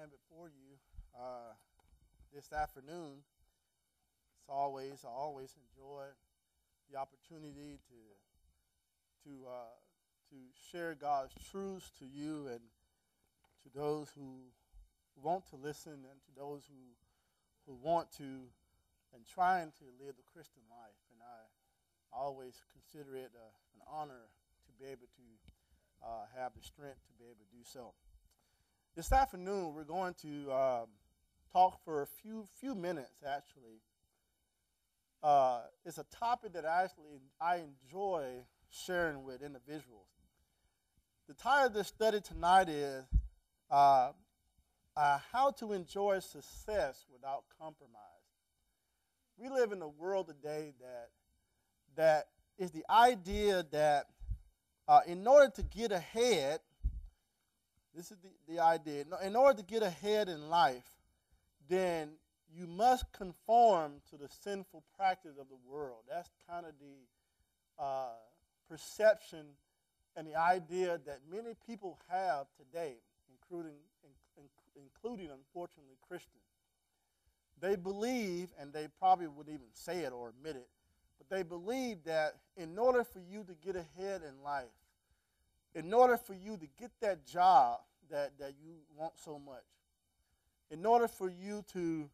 stand before you this afternoon. I always enjoy the opportunity to share God's truths to you and to those who want to listen and to those who want to and trying to live the Christian life. And I always consider it an honor to be able to have the strength to be able to do so. This afternoon, we're going to talk for a few minutes, actually. It's a topic that I enjoy sharing with individuals. The title of this study tonight is How to Enjoy Success Without Compromise. We live in a world today that is the idea that in order to get ahead, this is the idea. In order to get ahead in life, then you must conform to the sinful practice of the world. That's kind of the perception and the idea that many people have today, including unfortunately, Christians. They believe, and they probably wouldn't even say it or admit it, but they believe that in order for you to get ahead in life, in order for you to get that job that you want so much, in order for you to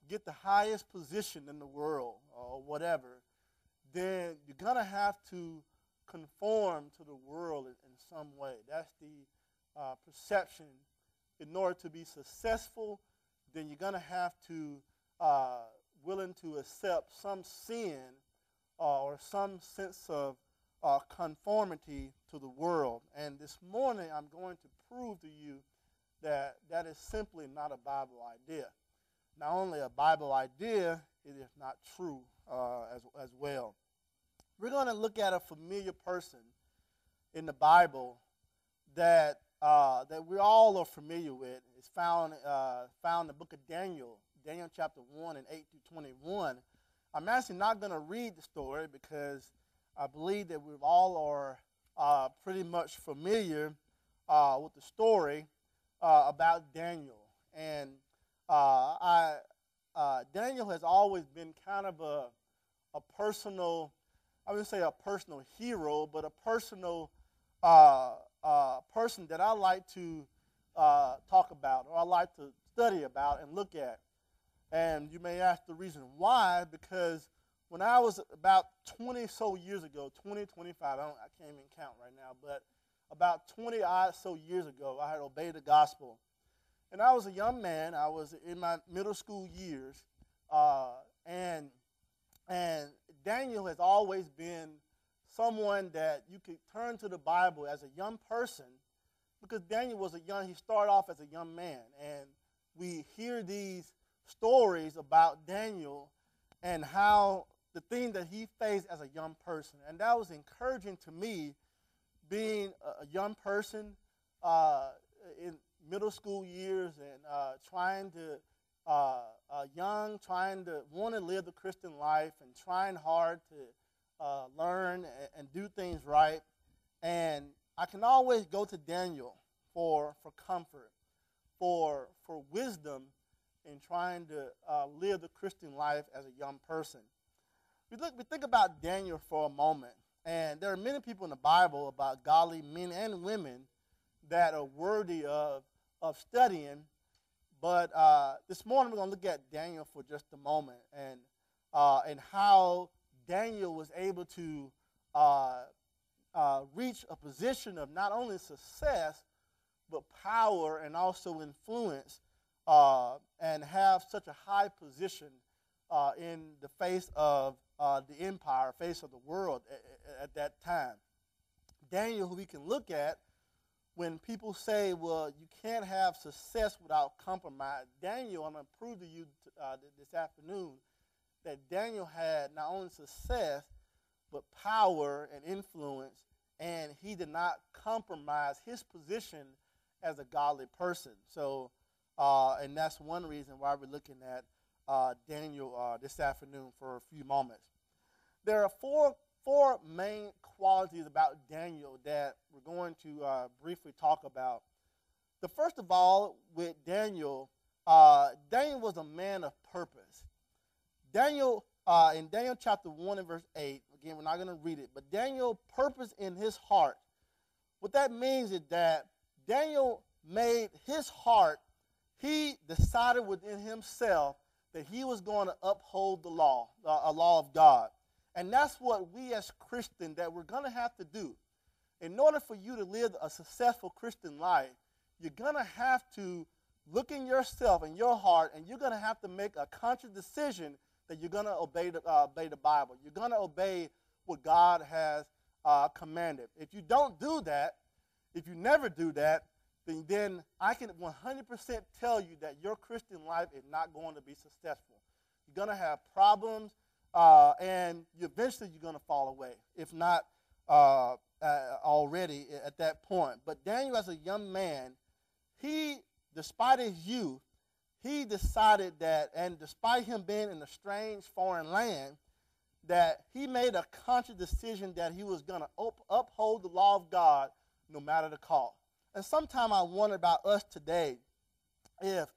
get the highest position in the world or whatever, then you're going to have to conform to the world in some way. That's the perception. In order to be successful, then you're going to have to willing to accept some sin or some sense of conformity to the world. And this morning, I'm going to prove to you that that is simply not a Bible idea. Not only a Bible idea, it is not true as well. We're going to look at a familiar person in the Bible that we all are familiar with. It's found in the book of Daniel chapter 1 and 8 through 21. I'm actually not going to read the story because I believe that we all are pretty much familiar with the story about Daniel. And Daniel has always been kind of a personal, I wouldn't say a personal hero, but a personal person that I like to talk about, or I like to study about and look at. And you may ask the reason why, because when I was about 20 so years ago, 20, 25, I can't even count right now, but about 20 odd so years ago, I had obeyed the gospel. And I was a young man. I was in my middle school years. And Daniel has always been someone that you could turn to the Bible as a young person, because Daniel he started off as a young man. And we hear these stories about Daniel and how the thing that he faced as a young person. And that was encouraging to me, being a young person in middle school years and trying to want to live the Christian life and trying hard to learn and do things right. And I can always go to Daniel for comfort, for wisdom in trying to live the Christian life as a young person. We think about Daniel for a moment, and there are many people in the Bible about godly men and women that are worthy of studying. But this morning we're going to look at Daniel for just a moment, and how Daniel was able to reach a position of not only success, but power and also influence, and have such a high position in the face of the empire, face of the world at that time. Daniel, who we can look at when people say, well, you can't have success without compromise. Daniel, I'm going to prove to you this afternoon that Daniel had not only success, but power and influence, and he did not compromise his position as a godly person. So, and that's one reason why we're looking at Daniel this afternoon for a few moments. There are four main qualities about Daniel that we're going to briefly talk about. first of all, with Daniel, Daniel was a man of purpose. Daniel, in Daniel chapter 1 and verse 8, again, we're not going to read it, but Daniel purpose in his heart. What that means is that Daniel made his heart, he decided within himself that he was going to uphold the law, a law of God. And that's what we as Christians, that we're going to have to do. In order for you to live a successful Christian life, you're going to have to look in yourself and your heart, and you're going to have to make a conscious decision that you're going to obey the Bible. You're going to obey what God has commanded. If you don't do that, if you never do that, then I can 100% tell you that your Christian life is not going to be successful. You're going to have problems, and eventually you're going to fall away, if not already at that point. But Daniel, as a young man, he, despite his youth, he decided that, and despite him being in a strange foreign land, that he made a conscious decision that he was going to uphold the law of God no matter the cost. And sometimes I wonder about us today, if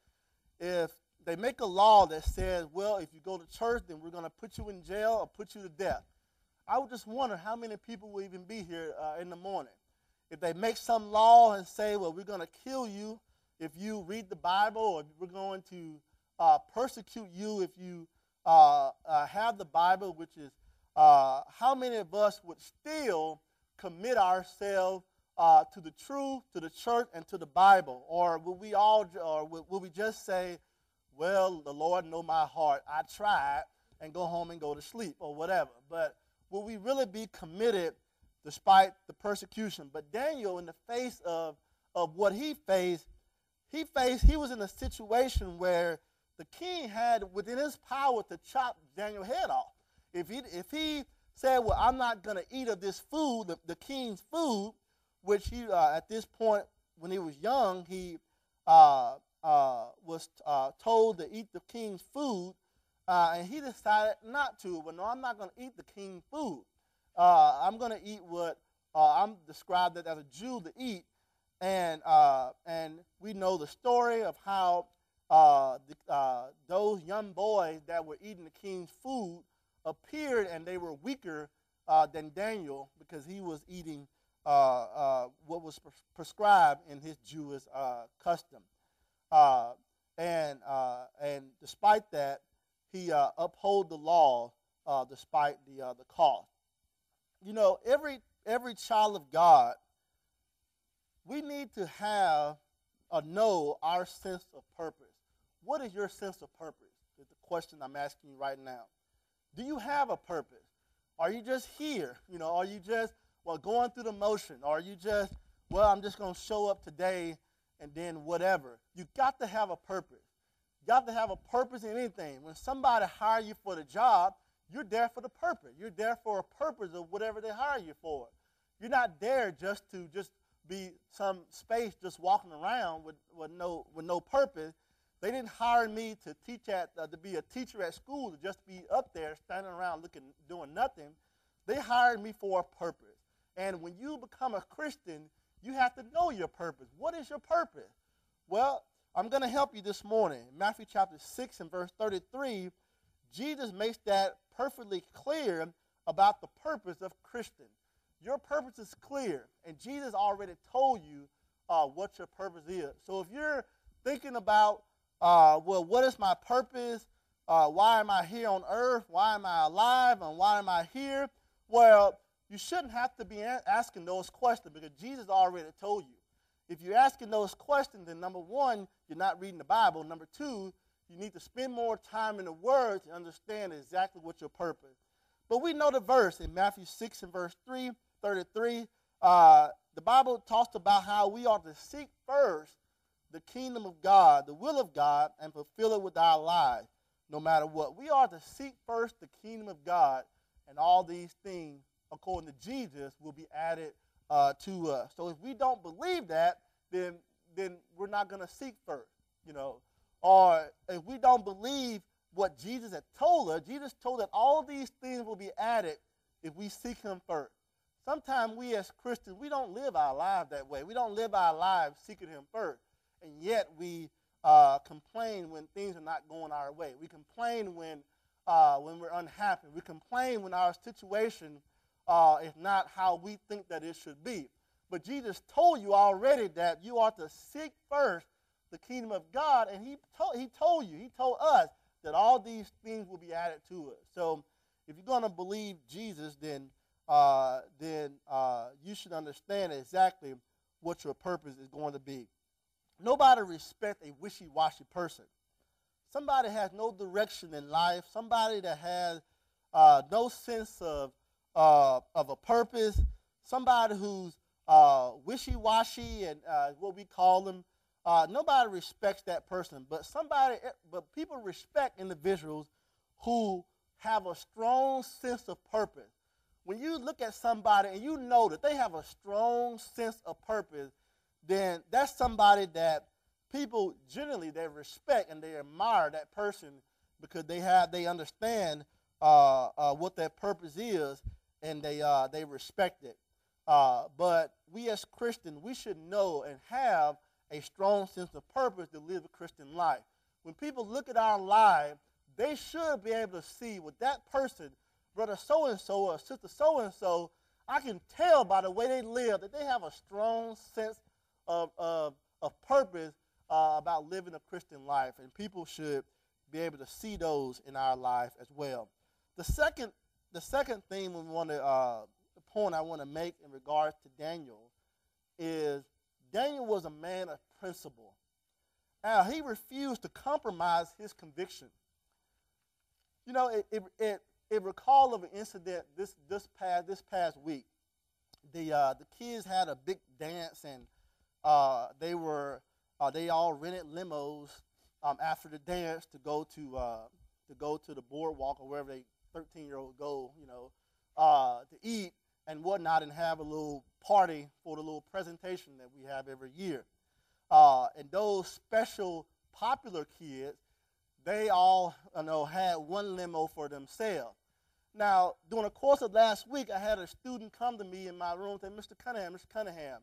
they make a law that says, well, if you go to church, then we're going to put you in jail or put you to death. I would just wonder how many people will even be here in the morning. If they make some law and say, well, we're going to kill you if you read the Bible, or we're going to persecute you if you have the Bible, which is how many of us would still commit ourselves to the truth, to the church, and to the Bible? Or will we just say, well, the Lord know my heart, I tried, and go home and go to sleep, or whatever? But will we really be committed despite the persecution? But Daniel, in the face of what he was in a situation where the king had within his power to chop Daniel's head off. If he said, well, I'm not going to eat of this food, the king's food, which he, at this point, when he was young, he was told to eat the king's food, and he decided not to. Well, no, I'm not going to eat the king's food. I'm going to eat what I'm described as a Jew to eat. And we know the story of how those young boys that were eating the king's food appeared, and they were weaker than Daniel because he was eating what was prescribed in his Jewish custom. And despite that, he upheld the law despite the cost. You know, every child of God, we need to have or know our sense of purpose. What is your sense of purpose? Is the question I'm asking you right now. Do you have a purpose? Are you just here? You know, are you just, well, going through the motion? Or are you just, well, I'm just going to show up today and then whatever? You got to have a purpose. You got to have a purpose in anything. When somebody hires you for the job, you're there for the purpose. You're there for a purpose of whatever they hire you for. You're not there just to be some space just walking around with no purpose. They didn't hire me to to be a teacher at school, to just be up there standing around doing nothing. They hired me for a purpose. And when you become a Christian, you have to know your purpose. What is your purpose? Well, I'm going to help you this morning. In Matthew chapter 6 and verse 33, Jesus makes that perfectly clear about the purpose of Christian. Your purpose is clear, and Jesus already told you what your purpose is. So if you're thinking about, well, what is my purpose? Why am I here on earth? Why am I alive? And why am I here? Well, you shouldn't have to be asking those questions because Jesus already told you. If you're asking those questions, then number one, you're not reading the Bible. Number two, you need to spend more time in the Word to understand exactly what your purpose is. But we know the verse in Matthew 6 and verse 33. The Bible talks about how we ought to seek first the kingdom of God, the will of God, and fulfill it with our lives, no matter what. We ought to seek first the kingdom of God, and all these things, according to Jesus, will be added to us. So if we don't believe that, then we're not going to seek first, you know. Or if we don't believe what Jesus had told us, Jesus told that all these things will be added if we seek him first. Sometimes we as Christians, we don't live our lives that way. We don't live our lives seeking him first. and yet we complain when things are not going our way. We complain when we're unhappy. We complain when our situation is not how we think that it should be. But Jesus told you already that you ought to seek first the kingdom of God, and he told us that all these things will be added to us. So if you're going to believe Jesus, then you should understand exactly what your purpose is going to be. Nobody respects a wishy-washy person. Somebody has no direction in life. Somebody that has no sense of a purpose. Somebody who's wishy-washy and what we call them. Nobody respects that person, but people respect individuals who have a strong sense of purpose. When you look at somebody and you know that they have a strong sense of purpose, then that's somebody that people generally they respect and they admire that person because they understand what their purpose is and they respect it. But we as Christians, we should know and have a strong sense of purpose to live a Christian life. When people look at our lives, they should be able to see what that person, brother so-and-so or sister so-and-so, I can tell by the way they live that they have a strong sense of purpose about living a Christian life. And people should be able to see those in our life as well. The second thing the point I want to make in regards to Daniel is Daniel was a man of principle. He refused to compromise his conviction. You know, it recalled of an incident this past week. The kids had a big dance, and they all rented limos after the dance to go to the boardwalk or wherever they 13-year-olds go, to eat and whatnot, and have a little party for the little presentation that we have every year. And those special popular kids, they all had one limo for themselves. Now, during the course of last week, I had a student come to me in my room and say, Mr. Cunningham,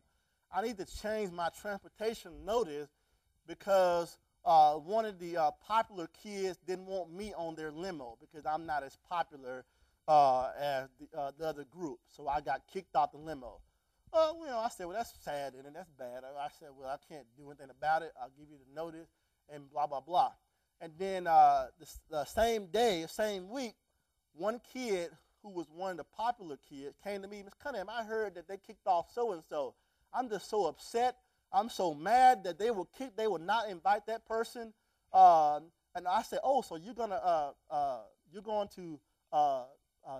I need to change my transportation notice because one of the popular kids didn't want me on their limo because I'm not as popular as the other group. So I got kicked off the limo. I said, well, that's sad and that's bad. I said, well, I can't do anything about it. I'll give you the notice and blah, blah, blah. And then the same day, same week, one kid who was one of the popular kids came to me, Ms. Cunningham, I heard that they kicked off so-and-so. I'm just so upset. I'm so mad that they will not invite that person. And I said, oh, so you're going to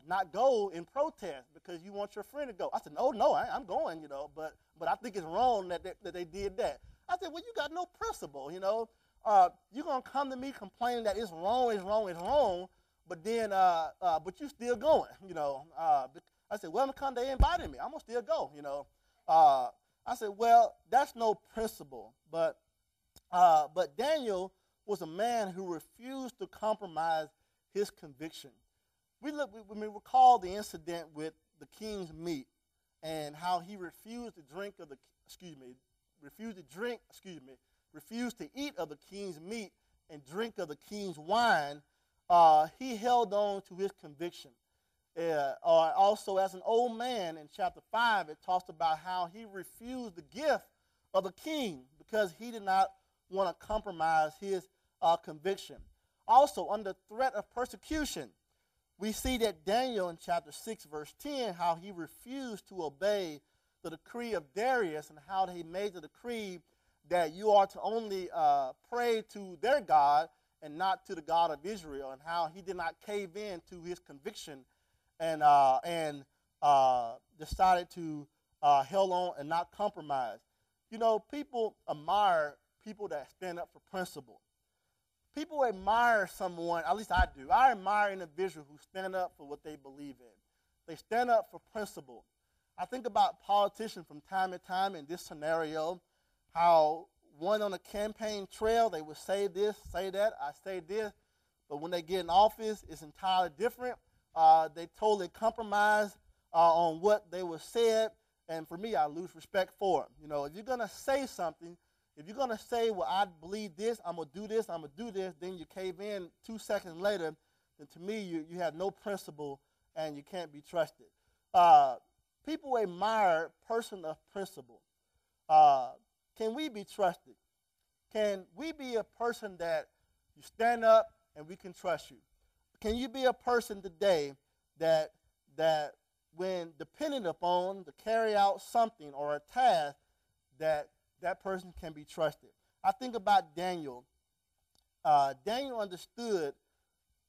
not go in protest because you want your friend to go. I said, no, I'm going, but I think it's wrong that they did that. I said, well, you got no principle, you're going to come to me complaining that it's wrong, but then, but you still going, I said, well, because they invited me, I'm going to still go, I said, well, that's no principle, but Daniel was a man who refused to compromise his conviction. We recall the incident with the king's meat and how he refused to eat of the king's meat and drink of the king's wine. He held on to his conviction. Also, as an old man in chapter 5, it talks about how he refused the gift of the king because he did not want to compromise his conviction. Also, under threat of persecution, we see that Daniel in chapter 6, verse 10, how he refused to obey the decree of Darius and how he made the decree that you are to only pray to their God and not to the God of Israel, and how he did not cave in to his conviction and decided to held on and not compromise. People admire people that stand up for principle. People admire someone, at least I do. I admire individuals who stand up for what they believe in. They stand up for principle. I think about politicians from time to time in this scenario, how one on the campaign trail, they would say this, say that, I say this, but when they get in office, it's entirely different. They totally compromise on what they were said, and for me, I lose respect for them. If you're going to say something, If you're going to say, well, I believe this, I'm going to do this, I'm going to do this, then you cave in 2 seconds later, then to me, you have no principle and you can't be trusted. People admire person of principle. Can we be trusted? Can we be a person that you stand up and we can trust you? Can you be a person today that when dependent upon to carry out something or a task, that person can be trusted? I think about Daniel. Daniel understood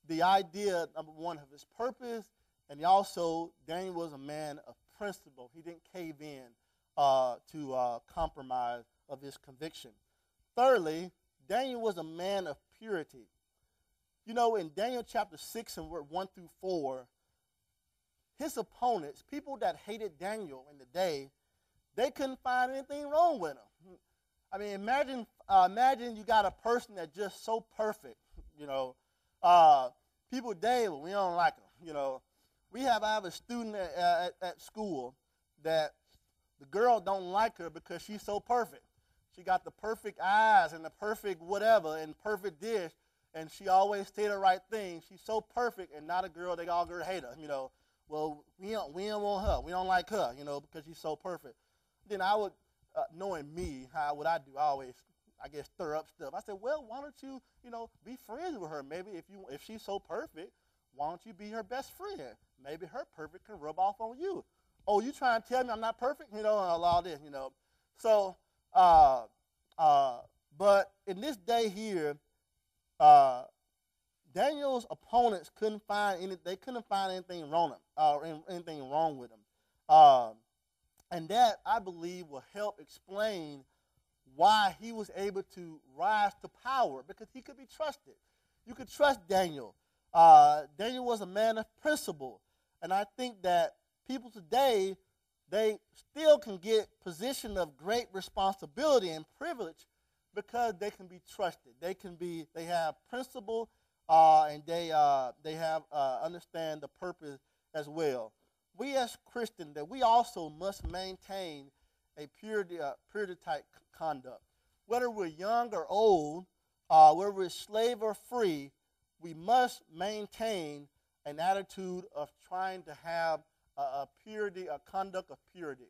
the idea, number one, of his purpose, and Daniel was a man of principle. He didn't cave in to compromise of his conviction. Thirdly, Daniel was a man of purity. You know, in Daniel chapter 6 and verse 1 through 4, his opponents, people that hated Daniel in the day, they couldn't find anything wrong with him. I mean, imagine you got a person that's just so perfect, you know. People today, well, we don't like them, you know. I have a student at school that the girl don't like her because she's so perfect. She got the perfect eyes and the perfect whatever and perfect dish, and she always say the right thing. She's so perfect, and not a girl, they all girl hate her, you know. Well, we don't want her. We don't like her, you know, because she's so perfect. Then I would, knowing me, what I do, I always, I guess, stir up stuff. I said, well, why don't you, you know, be friends with her? Maybe if she's so perfect, why don't you be her best friend? Maybe her perfect can rub off on you. Oh, you trying to tell me I'm not perfect? You know, and all this, you know. So, but in this day here, Daniel's opponents couldn't find anything wrong with him. And that, I believe, will help explain why he was able to rise to power, because he could be trusted. You could trust Daniel. Daniel was a man of principle. And I think that people today, they still can get position of great responsibility and privilege because they can be trusted. They have principle, and they understand the purpose as well. We as Christians, that we also must maintain a purity type conduct. Whether we're young or old, whether we're slave or free, we must maintain an attitude of trying to have a conduct of purity,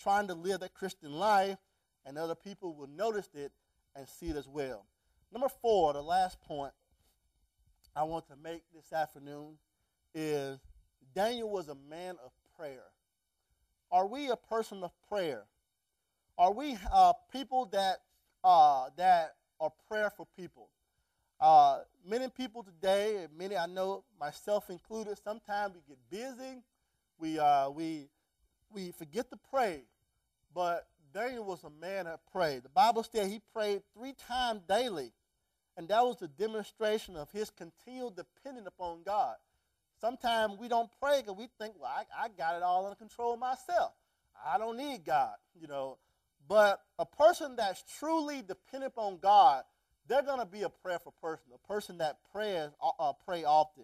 trying to live that Christian life, and other people will notice it and see it as well. Number 4, the last point I want to make this afternoon is Daniel was a man of prayer. Are we a person of prayer? Are we people that are prayerful people? Many people today, I know myself included, sometimes we get busy, we forget to pray. But Daniel was a man that prayed. The Bible said he prayed 3 times daily, and that was a demonstration of his continual dependence upon God. Sometimes we don't pray because we think, well, I got it all under control myself. I don't need God, you know. But a person that's truly dependent upon God, they're going to be a prayerful person, a person that pray often.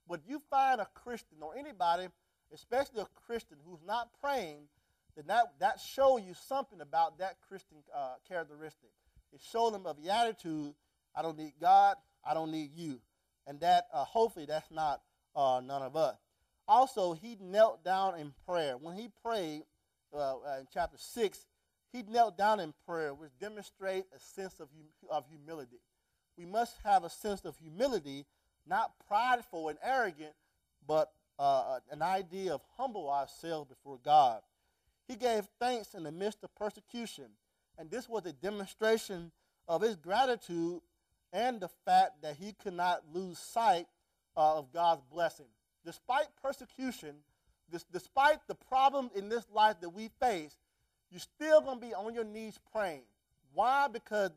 But you find a Christian or anybody, especially a Christian who's not praying, then that shows you something about that Christian characteristic. It shows them of the attitude, I don't need God, I don't need you. And that, hopefully, that's not none of us. Also, he knelt down in prayer. When he prayed in chapter 6, he knelt down in prayer, which demonstrates a sense of humility. We must have a sense of humility, not prideful and arrogant, but an idea of humble ourselves before God. He gave thanks in the midst of persecution, and this was a demonstration of his gratitude and the fact that he could not lose sight of God's blessing. Despite persecution, despite the problems in this life that we face, you're still going to be on your knees praying. Why? Because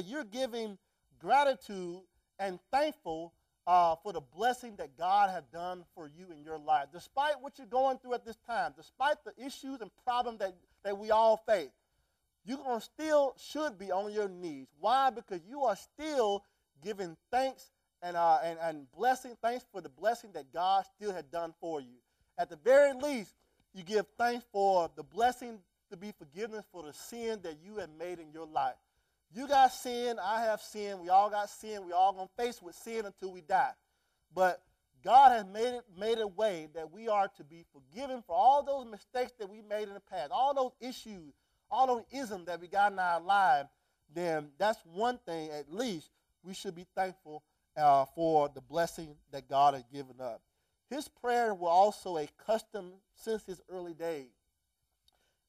you're giving gratitude and thankful for the blessing that God has done for you in your life. Despite what you're going through at this time, despite the issues and problems that we all face, you still should be on your knees. Why? Because you are still giving thanks and blessing, thanks for the blessing that God still had done for you. At the very least, you give thanks for the blessing to be forgiveness for the sin that you have made in your life. You got sin, I have sin, we all got sin, we all going to face with sin until we die. But God has made a way that we are to be forgiven for all those mistakes that we made in the past, all those issues, all those isms that we got in our lives. Then that's one thing, at least, we should be thankful for the blessing that God has given us. His prayer was also a custom since his early days.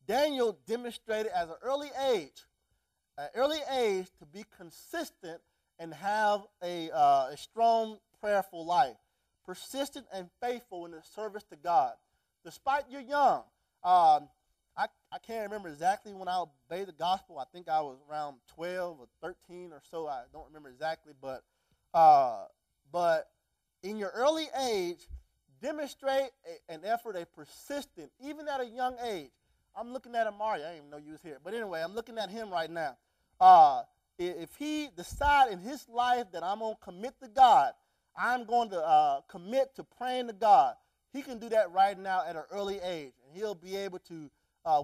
Daniel demonstrated at an early age to be consistent and have a strong prayerful life, persistent and faithful in the service to God. Despite you're young, I can't remember exactly when I obeyed the gospel. I think I was around 12 or 13 or so. I don't remember exactly, but in your early age, demonstrate an effort, a persistent, even at a young age. I'm looking at Amari. I didn't even know you was here. But anyway, I'm looking at him right now. If he decide in his life that I'm going to commit to God, I'm going to commit to praying to God, he can do that right now at an early age. And he'll be able to,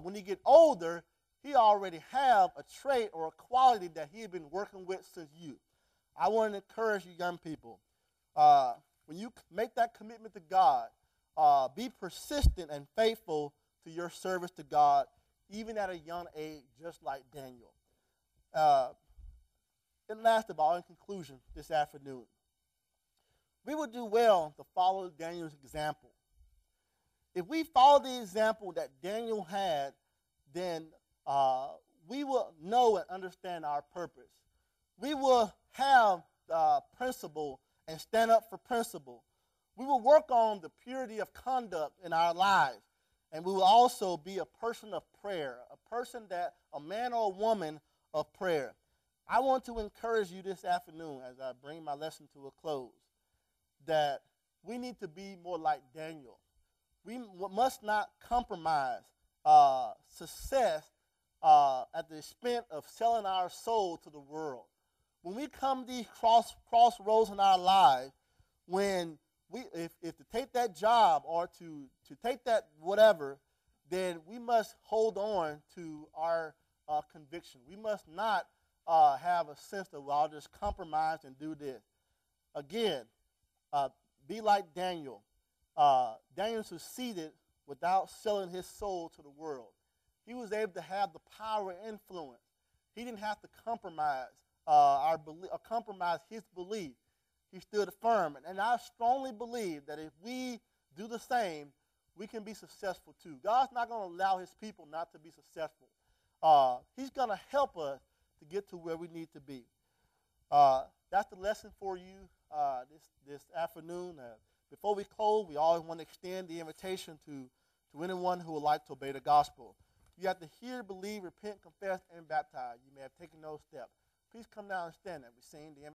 when he get older, he already have a trait or a quality that he had been working with since youth. I want to encourage you young people, when you make that commitment to God, be persistent and faithful to your service to God, even at a young age, just like Daniel. And last of all, in conclusion, this afternoon, we would do well to follow Daniel's example. If we follow the example that Daniel had, then we will know and understand our purpose. We will have principle and stand up for principle. We will work on the purity of conduct in our lives. And we will also be a person of prayer, a man or a woman of prayer. I want to encourage you this afternoon as I bring my lesson to a close that we need to be more like Daniel. We must not compromise success at the expense of selling our soul to the world. When we come to these crossroads in our lives, when if to take that job or to take that whatever, then we must hold on to our conviction. We must not have a sense of, well, I'll just compromise and do this. Again, be like Daniel. Daniel succeeded without selling his soul to the world. He was able to have the power and influence. He didn't have to compromise compromise his belief. He stood firm. And I strongly believe that if we do the same, we can be successful too. God's not going to allow his people not to be successful. He's going to help us to get to where we need to be. That's the lesson for you this afternoon. Before we close, we always want to extend the invitation to anyone who would like to obey the gospel. You have to hear, believe, repent, confess, and baptize. You may have taken those steps. Please come down and stand as we sing the